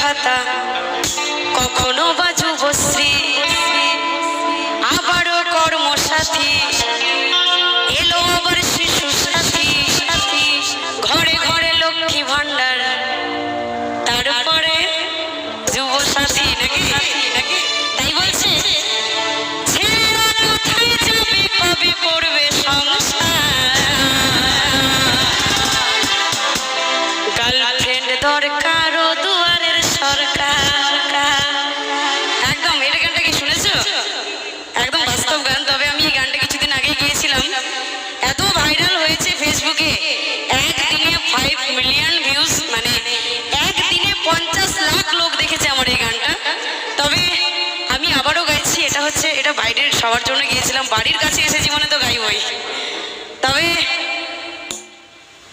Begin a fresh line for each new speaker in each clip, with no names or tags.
ভাতা, কখনো বা যুবশ্রী, আবারও কর্মসাথী, এলো আবার শিশু সাথী, ঘরে ঘরে লক্ষ্মী ভান্ডার, তারপরে যুবসাথী নাকি নাকি তাই বলছে ছেলেরা কোথায় যাবে কবে করবে সংসার, গার্লফ্রেন্ড দরকার ও দুয়ারের সরকার। একদম এর গানটা কি শুনেছো? একদম বাস্তব গান। তবে আমি এই গানটা কিছুদিন আগে গিয়েছিলাম, এত ভাইরাল হয়েছে ফেসবুকে, একদিনে 5 মিলিয়ন ভিউজ, মানে একদিনে 50 লাখ লোক দেখেছে আমার এই গানটা। তবে আমি আবারও গাইছি, এটা বাইরের সবার জন্য গিয়েছিলাম, বাড়ির কাছে এসে জীবনে তো গাইবই। তবে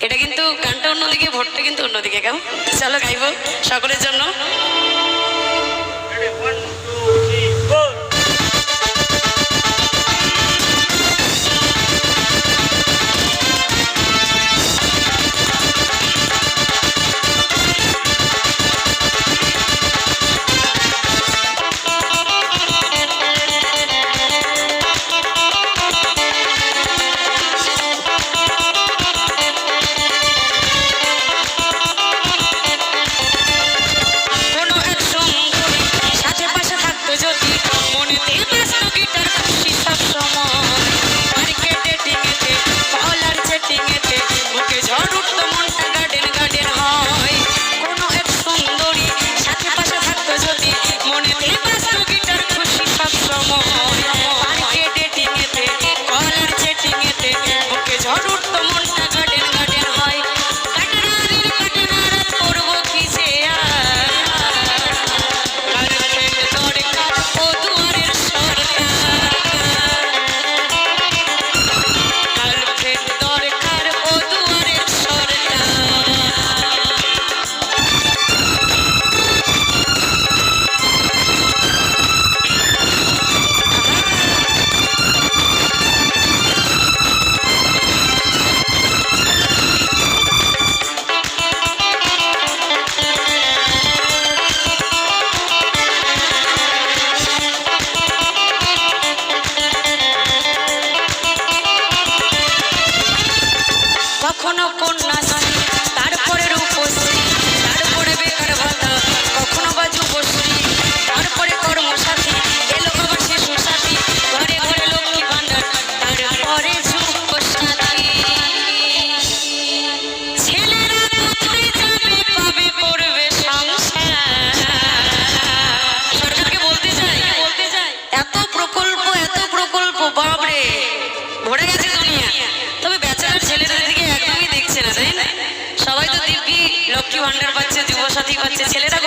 এটা কিন্তু গানটা অন্যদিকে, ভোটটা কিন্তু অন্যদিকে। কেমন? চলো গাইবো সকলের জন্য। কখনো কন্যাশ্রী, তারপরে রূপশ্রী, তারপরে বেকার ভাতা, কখনো বা যুবশ্রী, তারপরে কর্মসাথী, এলো আবার শিশু সাথী, ঘরে ঘরে লক্ষ্মী ভান্ডার, তারপরে যুবসাথী। ছেলেরা কোথায় যাবে কবে করবে সংসার, সরকারকে বলতে চাই এত প্রকল্প বাপরে ভরে গেছে দুনিয়া। তবে বেচারার ছেলেদের দিকে একদমই দেখছে না, তাই না? সবাই তো দিব্যি লক্ষ্মী ভান্ডার পাচ্ছে, যুবসাথী পাচ্ছে, ছেলেরা